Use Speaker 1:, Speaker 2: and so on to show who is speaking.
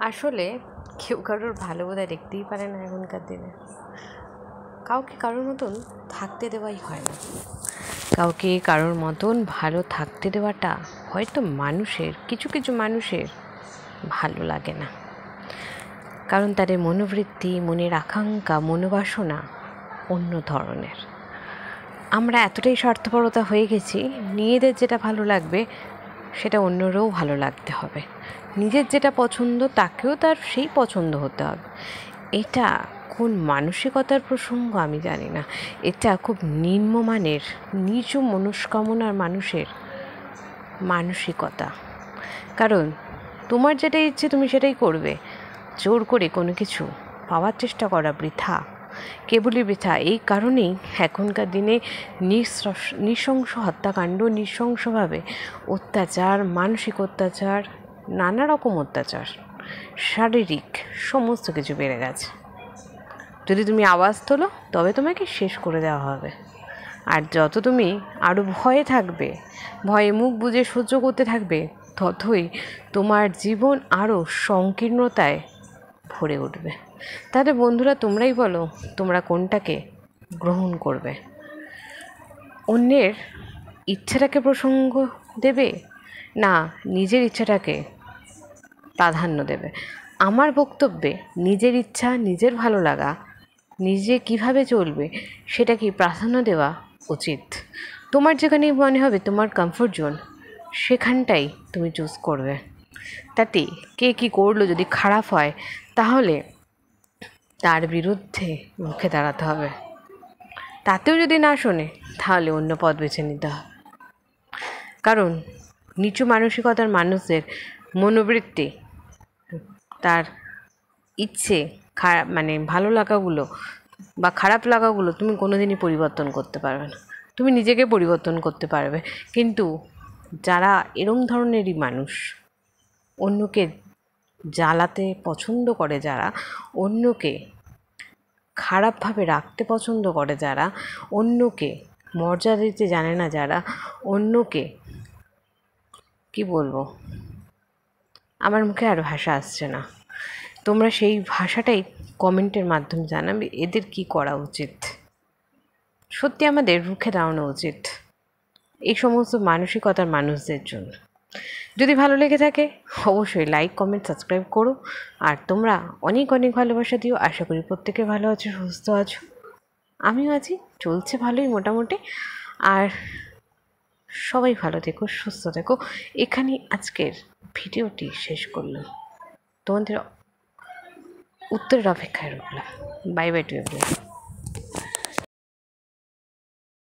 Speaker 1: আসলে কেউ কারোর ভালো বোধহয় দেখতেই পারে না এখনকার দিনে। কাউকে কারোর মতন থাকতে দেওয়াই হয় না। কাউকে কারোর মতন ভালো থাকতে দেওয়াটা হয়তো কিছু কিছু মানুষের ভালো লাগে না, কারণ তাদের মনোবৃত্তি, মনের আকাঙ্ক্ষা, মনোবাসনা অন্য ধরনের। আমরা এতটাই স্বার্থপরতা হয়ে গেছি, নিজেদের যেটা ভালো লাগবে সেটা অন্যরাও ভালো লাগতে হবে, নিজের যেটা পছন্দ তাকেও তার সেই পছন্দ হতে হবে। এটা কোন মানসিকতার প্রসঙ্গ আমি জানি না। এটা খুব নিম্নমানের, নিচু মনস্কামনার মানুষের মানসিকতা। কারণ তোমার যেটা ইচ্ছে তুমি সেটাই করবে। জোর করে কোনো কিছু পাওয়ার চেষ্টা করা বৃথা, কেবলই বৃথা। এই কারণেই এখনকার দিনে নৃশংস হত্যাকাণ্ড, নৃশংসভাবে অত্যাচার, মানসিক অত্যাচার, নানা রকম অত্যাচার, শারীরিক সমস্ত কিছু বেড়ে গেছে। যদি তুমি আওয়াজ তোলো তবে তোমাকে শেষ করে দেওয়া হবে। আর যত তুমি আরও ভয়ে থাকবে, ভয়ে মুখ বুজে সহ্য করতে থাকবে, ততই তোমার জীবন আরও সংকীর্ণতায় ভরে উঠবে। তাহলে বন্ধুরা, তোমরাই বলো তোমরা কোনটাকে গ্রহণ করবে? অন্যের ইচ্ছাটাকে প্রসঙ্গ দেবে, না নিজের ইচ্ছাটাকে প্রাধান্য দেবে? আমার বক্তব্যে নিজের ইচ্ছা, নিজের ভালো লাগা, নিজে কিভাবে চলবে সেটা কি প্রাধান্য দেওয়া উচিত। তোমার যেখানে মনে হবে তোমার কমফোর্ট জোন, সেখানটাই তুমি চুজ করবে। তাতে কে কী করলো যদি খারাপ হয়, তাহলে তার বিরুদ্ধে রুখে দাঁড়াতে হবে। তাতেও যদি না শোনে, তাহলে অন্য পথ বেছে নিতে হবে। কারণ নিচু মানসিকতার মানুষদের মনোবৃত্তি, তার ইচ্ছে, ভালো লাগাগুলো বা খারাপ লাগাগুলো তুমি কোনোদিনই পরিবর্তন করতে পারবে না। তুমি নিজেকে পরিবর্তন করতে পারবে, কিন্তু যারা এরম ধরনেরই মানুষ, অন্যকে জ্বালাতে পছন্দ করে, যারা অন্যকে খারাপভাবে রাখতে পছন্দ করে, যারা অন্যকে মর্যাদা দিতে জানে না, যারা অন্যকে কি বলবো, আমার মুখে আর ভাষা আসছে না। তোমরা সেই ভাষাটাই কমেন্টের মাধ্যমে জানাবে এদের কি করা উচিত। সত্যি আমাদের রুখে দাঁড়ানো উচিত এই সমস্ত মানসিকতার মানুষদের জন্য। যদি ভালো লেগে থাকে অবশ্যই লাইক, কমেন্ট, সাবস্ক্রাইব করো। আর তোমরা অনেক অনেক ভালোবাসা দিও। আশা করি প্রত্যেকে ভালো আছো, সুস্থ আছো। আমিও আছি, চলছে ভালোই মোটামুটি। আর সবাই ভালো থেকো, সুস্থ থেকো। এখানেই আজকের ভিডিওটি শেষ করলাম। তোমাদের উত্তরের অপেক্ষায় রইলাম। Bye bye to everyone.